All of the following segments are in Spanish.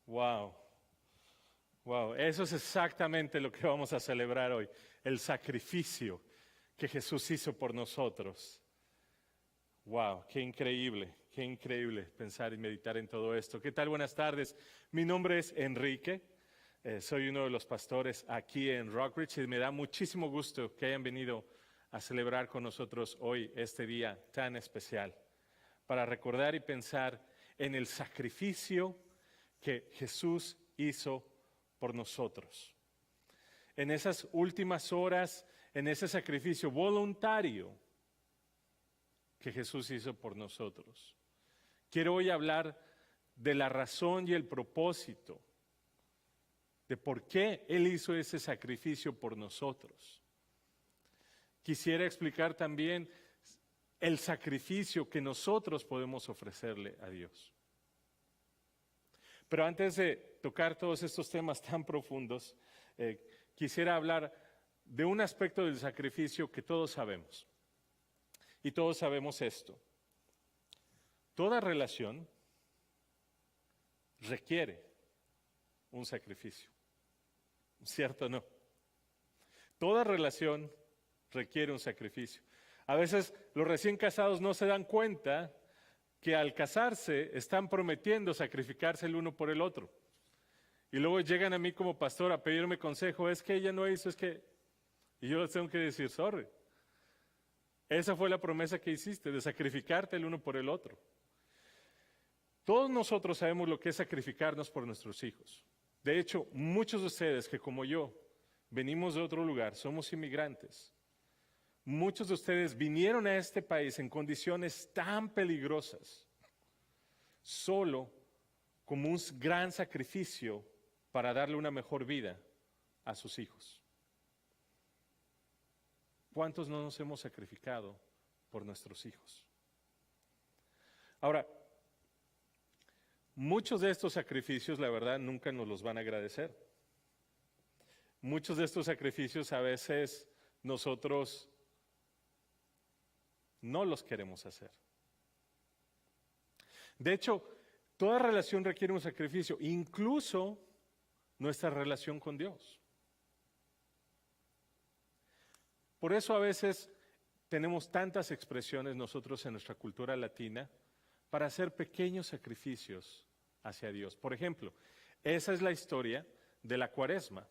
Wow, wow, eso es exactamente lo que vamos a celebrar hoy, el sacrificio que Jesús hizo por nosotros. Wow, qué increíble pensar y meditar en todo esto. ¿Qué tal? Buenas tardes. Mi nombre es Enrique, soy uno de los pastores aquí en Rockridge y me da muchísimo gusto que hayan venido a celebrar con nosotros hoy este día tan especial, para recordar y pensar en el sacrificio que Jesús hizo por nosotros. En esas últimas horas, en ese sacrificio voluntario que Jesús hizo por nosotros. Quiero hoy hablar de la razón y el propósito de por qué Él hizo ese sacrificio por nosotros. Quisiera explicar también el sacrificio que nosotros podemos ofrecerle a Dios. Pero antes de tocar todos estos temas tan profundos, quisiera hablar de un aspecto del sacrificio que todos sabemos. Y todos sabemos esto. Toda relación requiere un sacrificio. ¿Cierto o no? Toda relación requiere un sacrificio. A veces los recién casados no se dan cuenta que al casarse están prometiendo sacrificarse el uno por el otro. Y luego llegan a mí como pastor a pedirme consejo, es que ella no hizo, es que... Y yo les tengo que decir, sorry. Esa fue la promesa que hiciste, de sacrificarte el uno por el otro. Todos nosotros sabemos lo que es sacrificarnos por nuestros hijos. De hecho, muchos de ustedes que como yo venimos de otro lugar, somos inmigrantes. Muchos de ustedes vinieron a este país en condiciones tan peligrosas, solo como un gran sacrificio para darle una mejor vida a sus hijos. ¿Cuántos no nos hemos sacrificado por nuestros hijos? Ahora, muchos de estos sacrificios, la verdad, nunca nos los van a agradecer. Muchos de estos sacrificios a veces nosotros no los queremos hacer. De hecho, toda relación requiere un sacrificio, incluso nuestra relación con Dios. Por eso a veces tenemos tantas expresiones nosotros en nuestra cultura latina para hacer pequeños sacrificios hacia Dios. Por ejemplo, esa es la historia de la Cuaresma.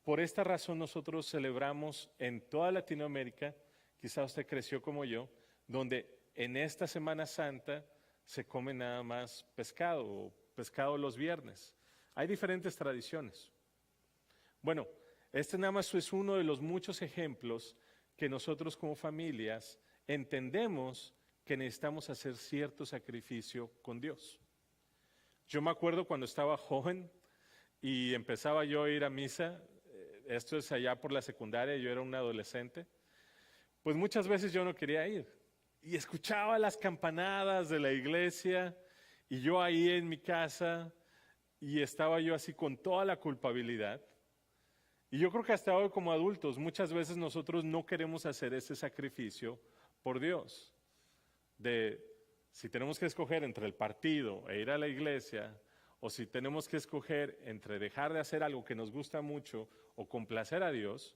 Por esta razón nosotros celebramos en toda Latinoamérica, quizá usted creció como yo, donde en esta Semana Santa se come nada más pescado o pescado los viernes. Hay diferentes tradiciones. Bueno, este nada más es uno de los muchos ejemplos que nosotros como familias entendemos que necesitamos hacer cierto sacrificio con Dios. Yo me acuerdo cuando estaba joven y empezaba yo a ir a misa, esto es allá por la secundaria, yo era un adolescente, pues muchas veces yo no quería ir. Y escuchaba las campanadas de la iglesia y yo ahí en mi casa y estaba yo así con toda la culpabilidad. Y yo creo que hasta hoy como adultos muchas veces nosotros no queremos hacer ese sacrificio por Dios. De si tenemos que escoger entre el partido e ir a la iglesia, o si tenemos que escoger entre dejar de hacer algo que nos gusta mucho o complacer a Dios,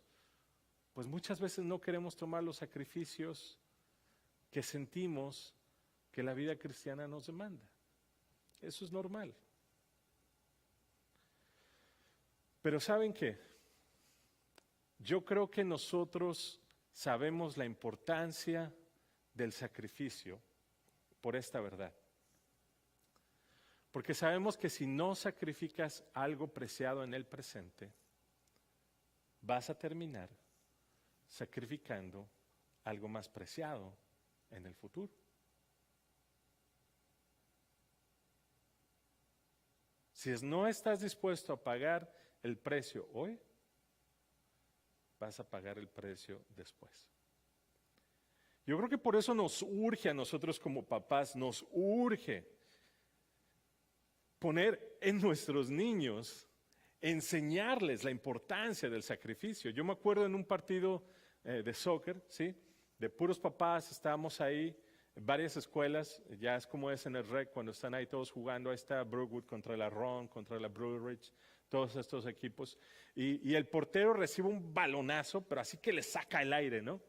pues muchas veces no queremos tomar los sacrificios que sentimos que la vida cristiana nos demanda. Eso es normal. Pero ¿saben qué? Yo creo que nosotros sabemos la importancia del sacrificio por esta verdad. Porque sabemos que si no sacrificas algo preciado en el presente, vas a terminar sacrificando algo más preciado en el futuro. Si no estás dispuesto a pagar el precio hoy, vas a pagar el precio después. Yo creo que por eso nos urge a nosotros como papás, nos urge poner en nuestros niños, enseñarles la importancia del sacrificio. Yo me acuerdo en un partido de soccer, ¿sí? De puros papás, estábamos ahí varias escuelas, ya es como es en el rec, cuando están ahí todos jugando, ahí está Brookwood contra la Ron, contra la Blue Ridge, todos estos equipos, y el portero recibe un balonazo, pero así que le saca el aire, ¿no?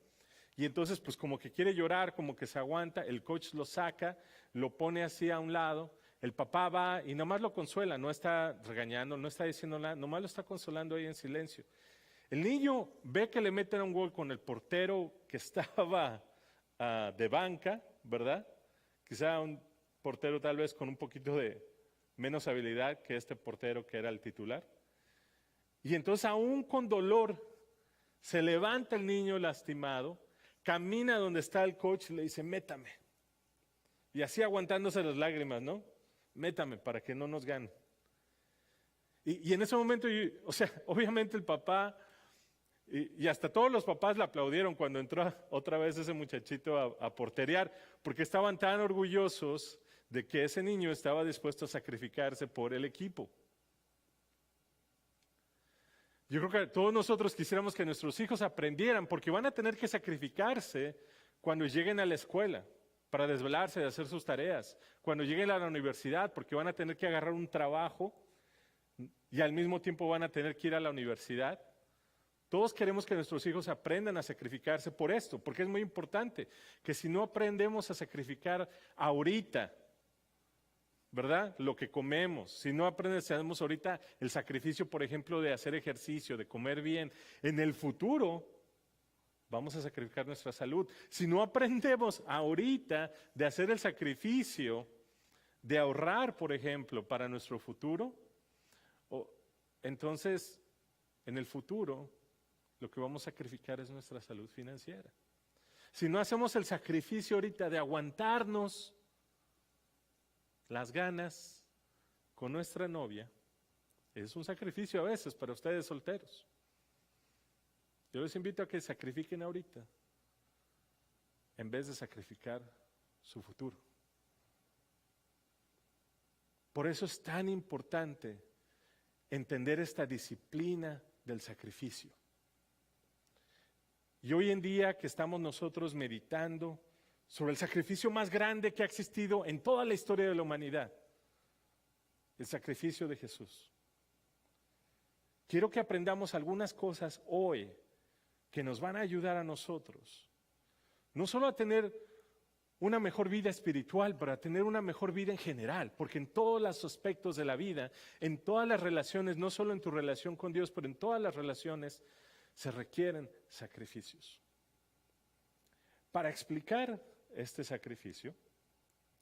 Y entonces pues como que quiere llorar, como que se aguanta, el coach lo saca, lo pone así a un lado, el papá va y nomás lo consuela, no está regañando, no está diciendo nada, nomás lo está consolando ahí en silencio. El niño ve que le meten un gol con el portero que estaba de banca, ¿verdad? Quizá un portero tal vez con un poquito de menos habilidad que este portero que era el titular. Y entonces aún con dolor se levanta el niño lastimado, camina donde está el coach y le dice, métame. Y así aguantándose las lágrimas, ¿no? Métame para que no nos gane. Y en ese momento, o sea, obviamente el papá, y hasta todos los papás le aplaudieron cuando entró otra vez ese muchachito a porterear, porque estaban tan orgullosos de que ese niño estaba dispuesto a sacrificarse por el equipo. Yo creo que todos nosotros quisiéramos que nuestros hijos aprendieran, porque van a tener que sacrificarse cuando lleguen a la escuela, para desvelarse de hacer sus tareas, cuando lleguen a la universidad, porque van a tener que agarrar un trabajo y al mismo tiempo van a tener que ir a la universidad. Todos queremos que nuestros hijos aprendan a sacrificarse por esto, porque es muy importante que si no aprendemos a sacrificar ahorita, ¿verdad? Lo que comemos, si no aprendemos ahorita el sacrificio, por ejemplo, de hacer ejercicio, de comer bien, en el futuro vamos a sacrificar nuestra salud. Si no aprendemos ahorita de hacer el sacrificio, de ahorrar, por ejemplo, para nuestro futuro, entonces en el futuro lo que vamos a sacrificar es nuestra salud financiera. Si no hacemos el sacrificio ahorita de aguantarnos las ganas con nuestra novia, es un sacrificio a veces para ustedes solteros. Yo les invito a que sacrifiquen ahorita en vez de sacrificar su futuro. Por eso es tan importante entender esta disciplina del sacrificio. Y hoy en día que estamos nosotros meditando sobre el sacrificio más grande que ha existido en toda la historia de la humanidad, el sacrificio de Jesús. Quiero que aprendamos algunas cosas hoy que nos van a ayudar a nosotros, no solo a tener una mejor vida espiritual, pero a tener una mejor vida en general, porque en todos los aspectos de la vida, en todas las relaciones, no solo en tu relación con Dios, pero en todas las relaciones, se requieren sacrificios. Para explicar este sacrificio,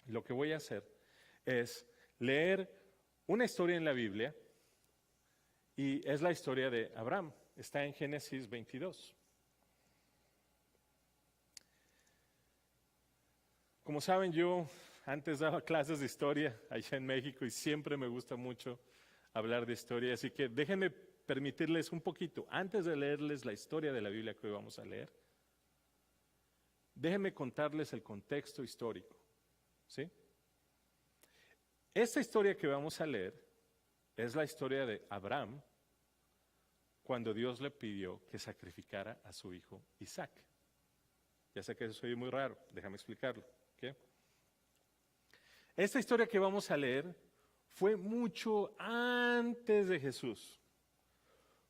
lo que voy a hacer es leer una historia en la Biblia, y es la historia de Abraham. Está en Génesis 22. Como saben, yo antes daba clases de historia allá en México y siempre me gusta mucho hablar de historia, así que déjenme permitirles un poquito, antes de leerles la historia de la Biblia que hoy vamos a leer, déjenme contarles el contexto histórico, ¿sí? Esta historia que vamos a leer es la historia de Abraham cuando Dios le pidió que sacrificara a su hijo Isaac. Ya sé que eso soy muy raro, déjame explicarlo. ¿Okay? Esta historia que vamos a leer fue mucho antes de Jesús,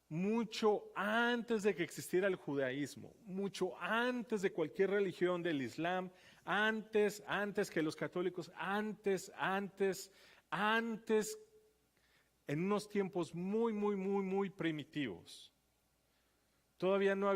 mucho antes de que existiera el judaísmo, mucho antes de cualquier religión del Islam, antes que los católicos, antes, en unos tiempos muy primitivos. Todavía no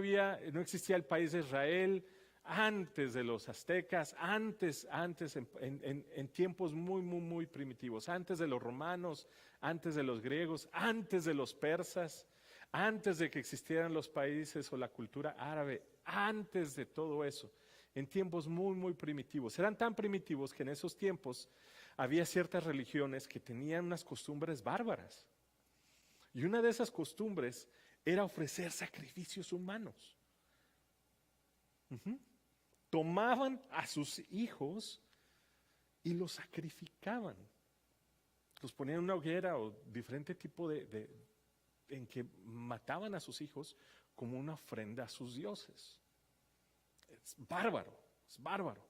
existía el país de Israel, antes de los aztecas, antes en tiempos muy primitivos, antes de los romanos, antes de los griegos, antes de los persas, antes de que existieran los países o la cultura árabe, antes de todo eso, en tiempos muy primitivos. Eran tan primitivos que en esos tiempos había ciertas religiones que tenían unas costumbres bárbaras. Y una de esas costumbres era ofrecer sacrificios humanos. Tomaban a sus hijos y los sacrificaban. Los ponían en una hoguera o diferente tipo en que mataban a sus hijos como una ofrenda a sus dioses. Es bárbaro, es bárbaro.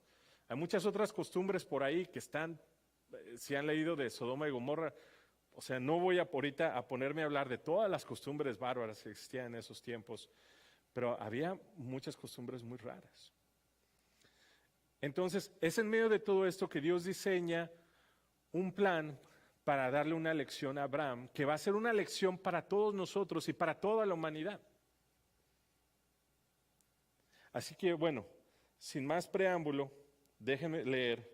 Hay muchas otras costumbres por ahí que están, si han leído de Sodoma y Gomorra, o sea, no voy ahorita a ponerme a hablar de todas las costumbres bárbaras que existían en esos tiempos, pero había muchas costumbres muy raras. Entonces, es en medio de todo esto que Dios diseña un plan para darle una lección a Abraham, que va a ser una lección para todos nosotros y para toda la humanidad. Así que, bueno, sin más preámbulo, déjenme leer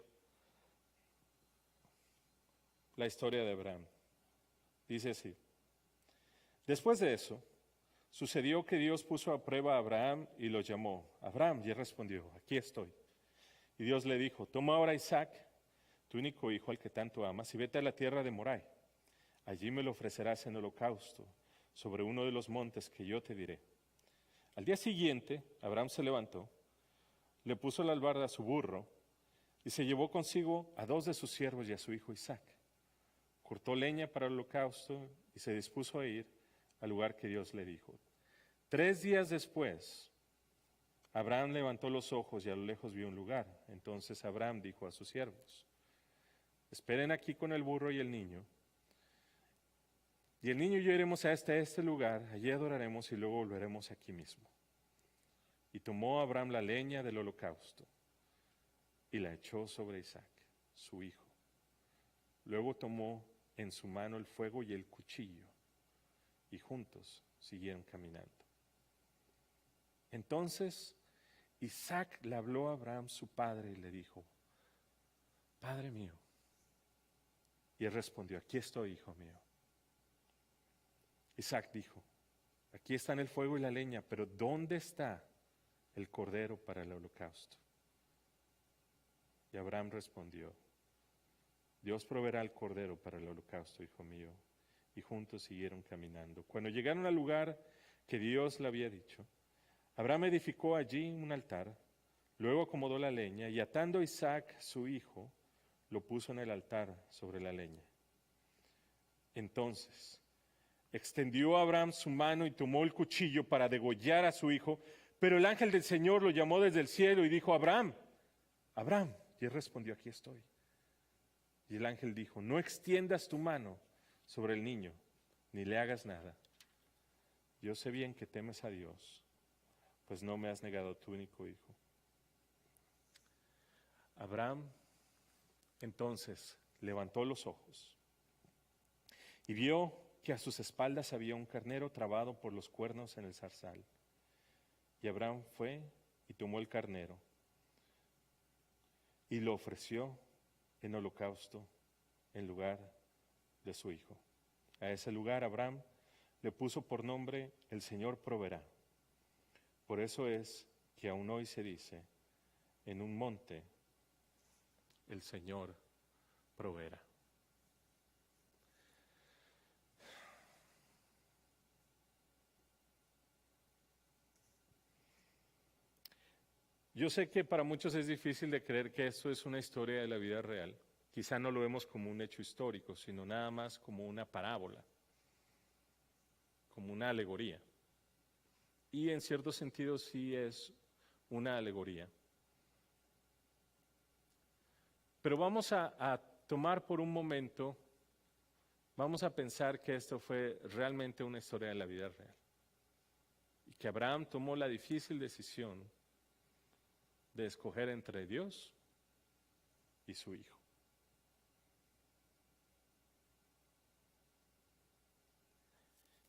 la historia de Abraham. Dice así: después de eso, sucedió que Dios puso a prueba a Abraham y lo llamó. Abraham, y él respondió, aquí estoy. Y Dios le dijo, toma ahora a Isaac, tu único hijo al que tanto amas, y vete a la tierra de Morai. Allí me lo ofrecerás en holocausto, sobre uno de los montes que yo te diré. Al día siguiente, Abraham se levantó, le puso la albarda a su burro, y se llevó consigo a 2 de sus siervos y a su hijo Isaac. Cortó leña para el holocausto y se dispuso a ir al lugar que Dios le dijo. 3 días después, Abraham levantó los ojos y a lo lejos vio un lugar. Entonces Abraham dijo a sus siervos, esperen aquí con el burro y el niño. Y el niño y yo iremos hasta este lugar, allí adoraremos y luego volveremos aquí mismo. Y tomó Abraham la leña del holocausto y la echó sobre Isaac, su hijo. Luego tomó en su mano el fuego y el cuchillo, y juntos siguieron caminando. Entonces Isaac le habló a Abraham su padre y le dijo, Padre mío. Y él respondió, aquí estoy, hijo mío. Isaac dijo, aquí están el fuego y la leña, pero ¿dónde está el cordero para el holocausto? Y Abraham respondió, Dios proveerá el cordero para el holocausto, hijo mío. Y juntos siguieron caminando. Cuando llegaron al lugar que Dios le había dicho, Abraham edificó allí un altar, luego acomodó la leña y atando a Isaac, su hijo, lo puso en el altar sobre la leña. Entonces extendió Abraham su mano y tomó el cuchillo para degollar a su hijo, pero el ángel del Señor lo llamó desde el cielo y dijo, Abraham, Abraham. Y él respondió, aquí estoy. Y el ángel dijo, no extiendas tu mano sobre el niño, ni le hagas nada. Yo sé bien que temes a Dios, pues no me has negado tu único hijo. Abraham entonces levantó los ojos y vio que a sus espaldas había un carnero trabado por los cuernos en el zarzal. Y Abraham fue y tomó el carnero y lo ofreció en holocausto en lugar de su hijo. A ese lugar Abraham le puso por nombre el Señor proveerá. Por eso es que aún hoy se dice, en un monte el Señor proveerá. Yo sé que para muchos es difícil de creer que esto es una historia de la vida real. Quizá no lo vemos como un hecho histórico, sino nada más como una parábola, como una alegoría. Y en cierto sentido sí es una alegoría. Pero vamos a tomar por un momento, vamos a pensar que esto fue realmente una historia de la vida real. Y que Abraham tomó la difícil decisión de escoger entre Dios y su hijo.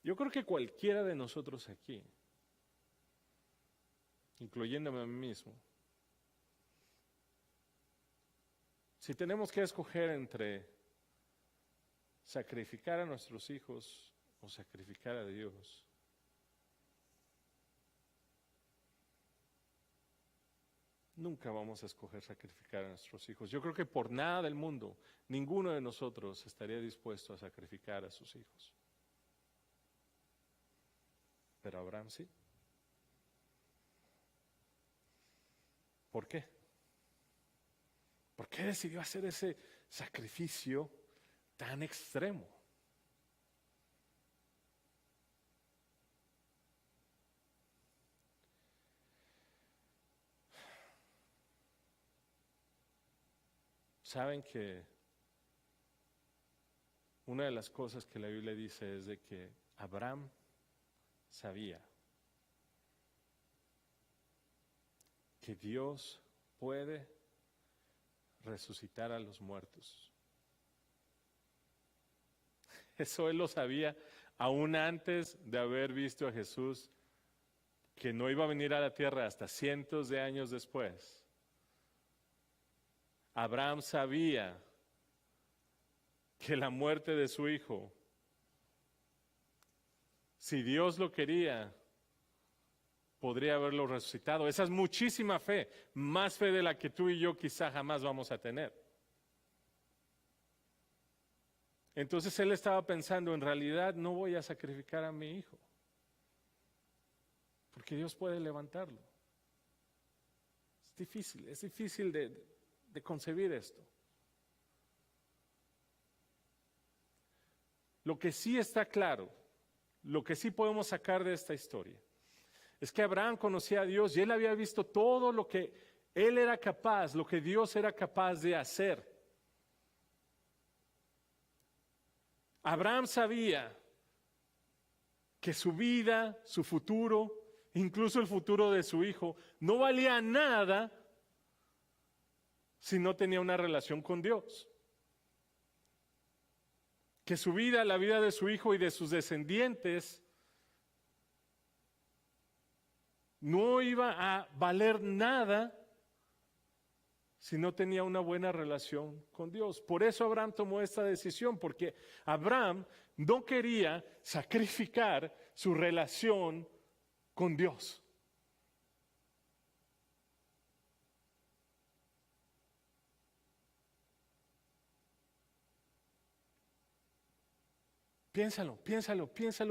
Yo creo que cualquiera de nosotros aquí, incluyéndome a mí mismo, si tenemos que escoger entre sacrificar a nuestros hijos o sacrificar a Dios, nunca vamos a escoger sacrificar a nuestros hijos. Yo creo que por nada del mundo, ninguno de nosotros estaría dispuesto a sacrificar a sus hijos. Pero Abraham sí. ¿Por qué? ¿Por qué decidió hacer ese sacrificio tan extremo? Saben que una de las cosas que la Biblia dice es de que Abraham sabía que Dios puede resucitar a los muertos. Eso él lo sabía aún antes de haber visto a Jesús, que no iba a venir a la tierra hasta cientos de años después. Abraham sabía que la muerte de su hijo, si Dios lo quería, podría haberlo resucitado. Esa es muchísima fe, más fe de la que tú y yo quizá jamás vamos a tener. Entonces él estaba pensando, en realidad no voy a sacrificar a mi hijo, porque Dios puede levantarlo. Es difícil de concebir esto. Lo que sí está claro, lo que sí podemos sacar de esta historia, es que Abraham conocía a Dios y él había visto todo lo que él era capaz, lo que Dios era capaz de hacer. Abraham sabía que su vida, su futuro, incluso el futuro de su hijo, no valía nada si no tenía una relación con Dios. Que su vida, la vida de su hijo y de sus descendientes, no iba a valer nada si no tenía una buena relación con Dios. Por eso Abraham tomó esta decisión, porque Abraham no quería sacrificar su relación con Dios. Piénsalo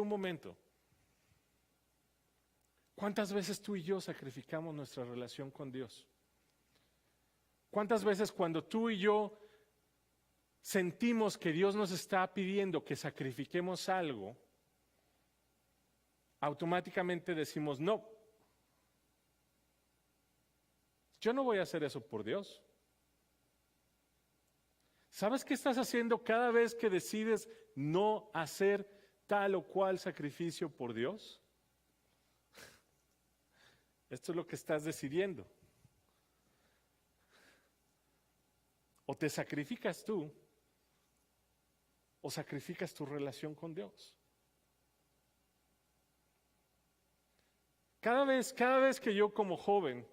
un momento. ¿Cuántas veces tú y yo sacrificamos nuestra relación con Dios? ¿Cuántas veces cuando tú y yo sentimos que Dios nos está pidiendo que sacrifiquemos algo, automáticamente decimos no? Yo no voy a hacer eso por Dios. ¿Sabes qué estás haciendo cada vez que decides no hacer tal o cual sacrificio por Dios? Esto es lo que estás decidiendo. O te sacrificas tú, o sacrificas tu relación con Dios. Cada vez que yo como joven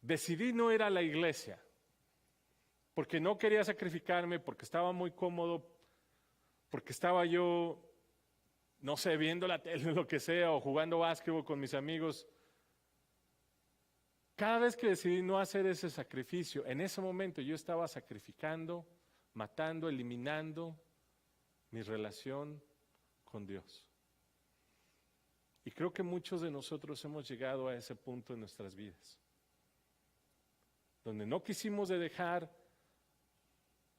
decidí no ir a la iglesia, porque no quería sacrificarme, porque estaba muy cómodo, porque estaba yo, no sé, viendo la tele, lo que sea, o jugando básquetbol con mis amigos. Cada vez que decidí no hacer ese sacrificio, en ese momento yo estaba sacrificando, matando, eliminando mi relación con Dios. Y creo que muchos de nosotros hemos llegado a ese punto en nuestras vidas, donde no quisimos de dejar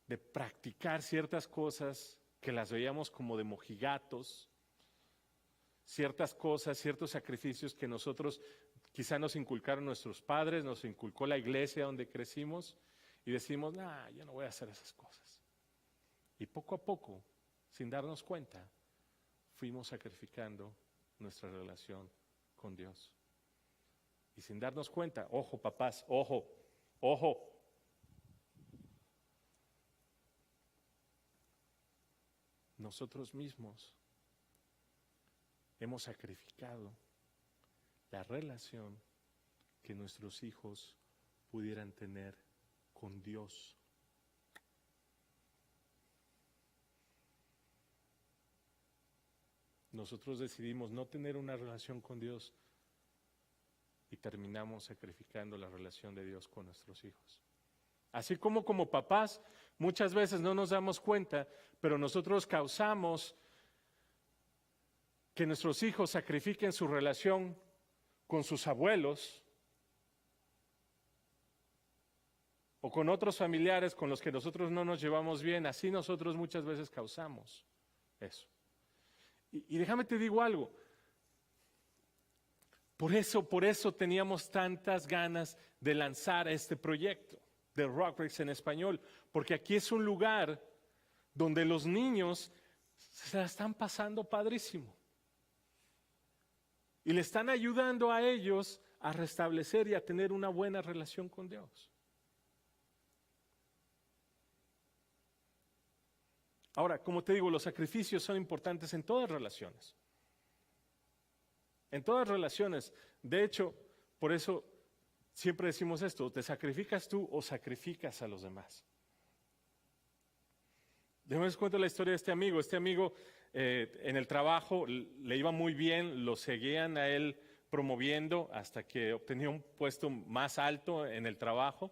de practicar ciertas cosas que las veíamos como de mojigatos, ciertas cosas, ciertos sacrificios que nosotros quizá nos inculcaron nuestros padres, nos inculcó la iglesia donde crecimos, y decimos, yo no voy a hacer esas cosas. Y poco a poco, sin darnos cuenta, fuimos sacrificando nuestra relación con Dios. Y sin darnos cuenta, ojo papás, ojo, nosotros mismos hemos sacrificado la relación que nuestros hijos pudieran tener con Dios. Nosotros decidimos no tener una relación con Dios y terminamos sacrificando la relación de Dios con nuestros hijos. Así como papás, muchas veces no nos damos cuenta, pero nosotros causamos que nuestros hijos sacrifiquen su relación con sus abuelos o con otros familiares con los que nosotros no nos llevamos bien. Así nosotros muchas veces causamos eso. Y déjame te digo algo. Por eso teníamos tantas ganas de lanzar este proyecto, de Rockbreaks en español, porque aquí es un lugar donde los niños se la están pasando padrísimo. Y le están ayudando a ellos a restablecer y a tener una buena relación con Dios. Ahora, como te digo, los sacrificios son importantes en todas relaciones. En todas relaciones. De hecho, por eso siempre decimos esto: ¿te sacrificas tú o sacrificas a los demás? Les cuento la historia de este amigo. Este amigo en el trabajo le iba muy bien, lo seguían a él promoviendo hasta que obtenía un puesto más alto en el trabajo.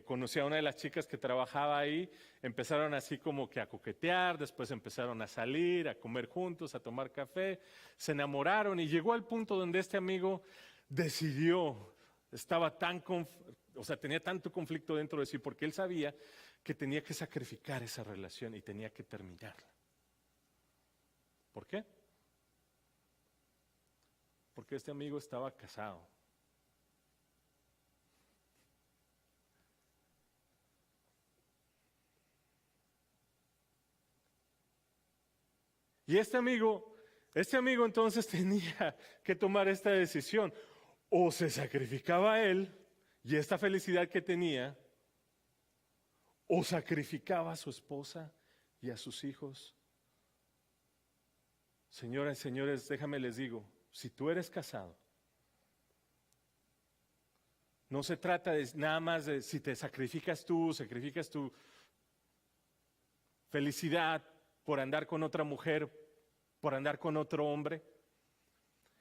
Conocí a una de las chicas que trabajaba ahí, empezaron así como que a coquetear, después empezaron a salir, a comer juntos, a tomar café, se enamoraron y llegó al punto donde este amigo decidió, estaba tenía tanto conflicto dentro de sí, porque él sabía que tenía que sacrificar esa relación y tenía que terminarla. ¿Por qué? Porque este amigo estaba casado. Y este amigo entonces tenía que tomar esta decisión. O se sacrificaba a él y esta felicidad que tenía, o sacrificaba a su esposa y a sus hijos. Señoras y señores, déjame les digo, si tú eres casado, no se trata de nada más de si te sacrificas tu felicidad por andar con otra mujer, por andar con otro hombre.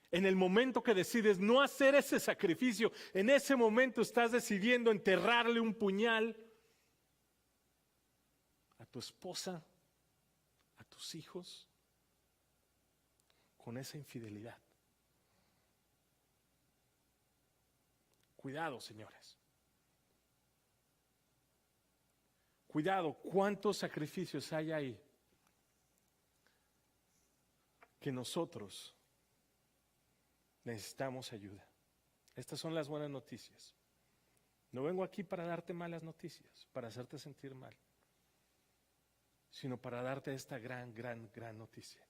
En el momento que decides no hacer ese sacrificio, en ese momento estás decidiendo enterrarle un puñal a tu esposa, a tus hijos, con esa infidelidad. Cuidado, señores. Cuidado, ¿cuántos sacrificios hay ahí que nosotros necesitamos ayuda? Estas son las buenas noticias. No vengo aquí para darte malas noticias, para hacerte sentir mal, sino para darte esta gran noticia.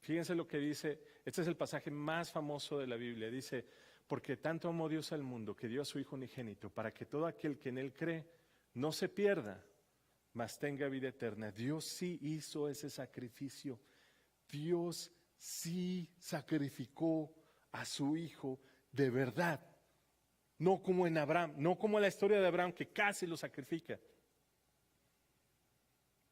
Fíjense lo que dice, este es el pasaje más famoso de la Biblia. Dice, porque tanto amó Dios al mundo que dio a su Hijo unigénito, para que todo aquel que en Él cree no se pierda, mas tenga vida eterna. Dios sí hizo ese sacrificio. Dios sí sacrificó a su Hijo de verdad. No como en Abraham, no como la historia de Abraham que casi lo sacrifica.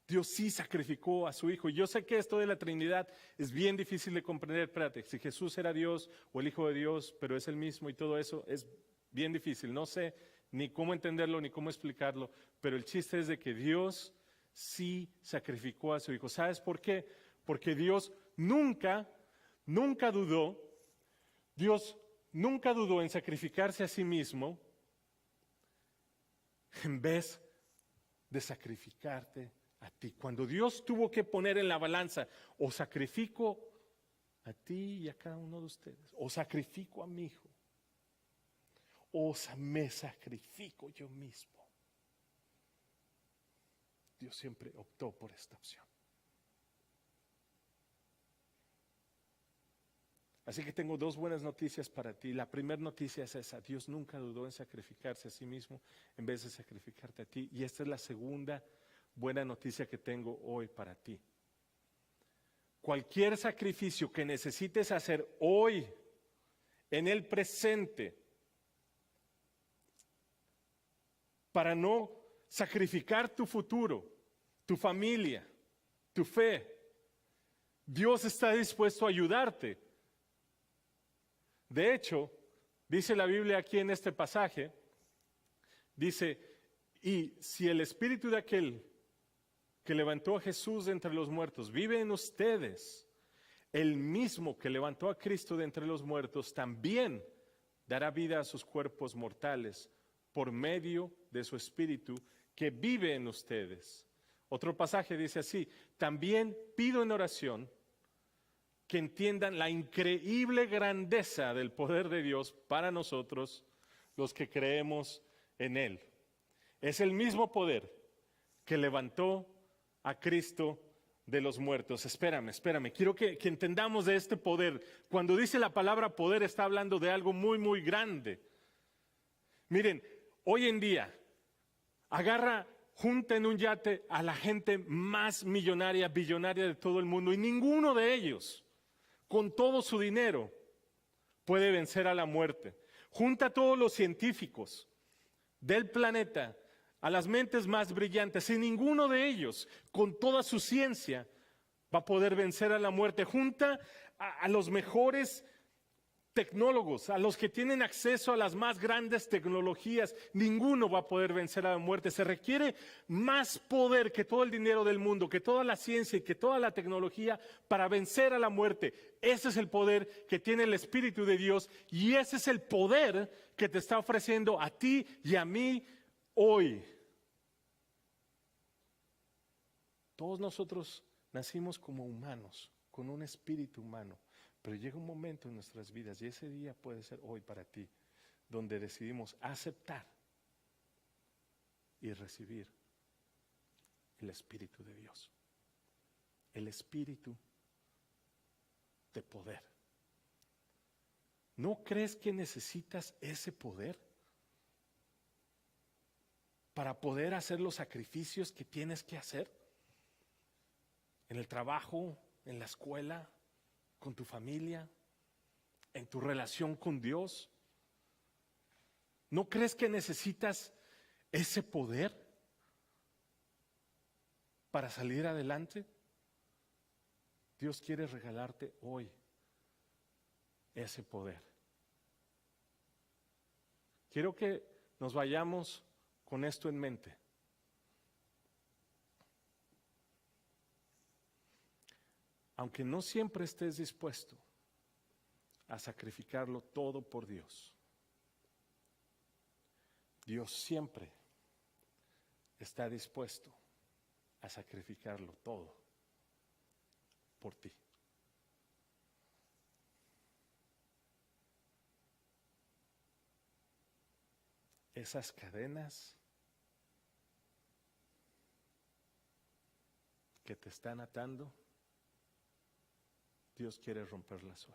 Dios sí sacrificó a su Hijo. Yo sé que esto de la Trinidad es bien difícil de comprender. Espérate, si Jesús era Dios o el Hijo de Dios, pero es el mismo y todo eso, es bien difícil. No sé ni cómo entenderlo ni cómo explicarlo, pero el chiste es de que Dios sí sacrificó a su Hijo. ¿Sabes por qué? Porque Dios nunca dudó en sacrificarse a sí mismo en vez de sacrificarte a ti. Cuando Dios tuvo que poner en la balanza, o sacrifico a ti y a cada uno de ustedes, o sacrifico a mi hijo, o me sacrifico yo mismo, Dios siempre optó por esta opción. Así que tengo dos buenas noticias para ti. La primera noticia es esa: Dios nunca dudó en sacrificarse a sí mismo en vez de sacrificarte a ti. Y esta es la segunda buena noticia que tengo hoy para ti. Cualquier sacrificio que necesites hacer hoy, en el presente, para no sacrificar tu futuro, tu familia, tu fe, Dios está dispuesto a ayudarte. De hecho, dice la Biblia aquí en este pasaje, dice, y si el espíritu de aquel que levantó a Jesús de entre los muertos vive en ustedes, el mismo que levantó a Cristo de entre los muertos también dará vida a sus cuerpos mortales por medio de su espíritu que vive en ustedes. Otro pasaje dice así: también pido en oración que entiendan la increíble grandeza del poder de Dios para nosotros, los que creemos en Él. Es el mismo poder que levantó a Cristo de los muertos. Espérame. Quiero que entendamos de este poder. Cuando dice la palabra poder, está hablando de algo muy, muy grande. Miren, hoy en día, junta en un yate a la gente más millonaria, billonaria de todo el mundo, y ninguno de ellos, con todo su dinero, puede vencer a la muerte. Junta a todos los científicos del planeta, a las mentes más brillantes, y ninguno de ellos, con toda su ciencia, va a poder vencer a la muerte. Junta a los mejores tecnólogos, a los que tienen acceso a las más grandes tecnologías, ninguno va a poder vencer a la muerte. Se requiere más poder que todo el dinero del mundo, que toda la ciencia y que toda la tecnología para vencer a la muerte. Ese es el poder que tiene el Espíritu de Dios y ese es el poder que te está ofreciendo a ti y a mí hoy. Todos nosotros nacimos como humanos, con un espíritu humano. Pero llega un momento en nuestras vidas, y ese día puede ser hoy para ti, donde decidimos aceptar y recibir el Espíritu de Dios. El Espíritu de poder. ¿No crees que necesitas ese poder para poder hacer los sacrificios que tienes que hacer? En el trabajo, en la escuela, con tu familia, en tu relación con Dios. ¿No crees que necesitas ese poder para salir adelante? Dios quiere regalarte hoy ese poder. Quiero que nos vayamos con esto en mente. Aunque no siempre estés dispuesto a sacrificarlo todo por Dios, Dios siempre está dispuesto a sacrificarlo todo por ti. Esas cadenas que te están atando, Dios quiere romperlas hoy.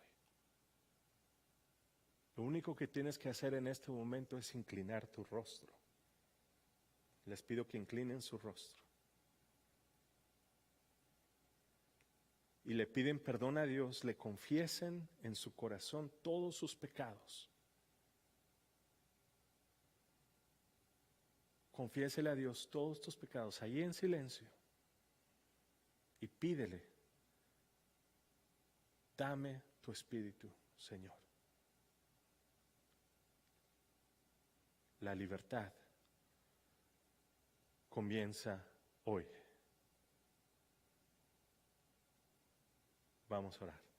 Lo único que tienes que hacer en este momento es inclinar tu rostro. Les pido que inclinen su rostro. Y le piden perdón a Dios, le confiesen en su corazón todos sus pecados. Confiésele a Dios todos tus pecados ahí en silencio y pídele: dame tu espíritu, Señor. La libertad comienza hoy. Vamos a orar.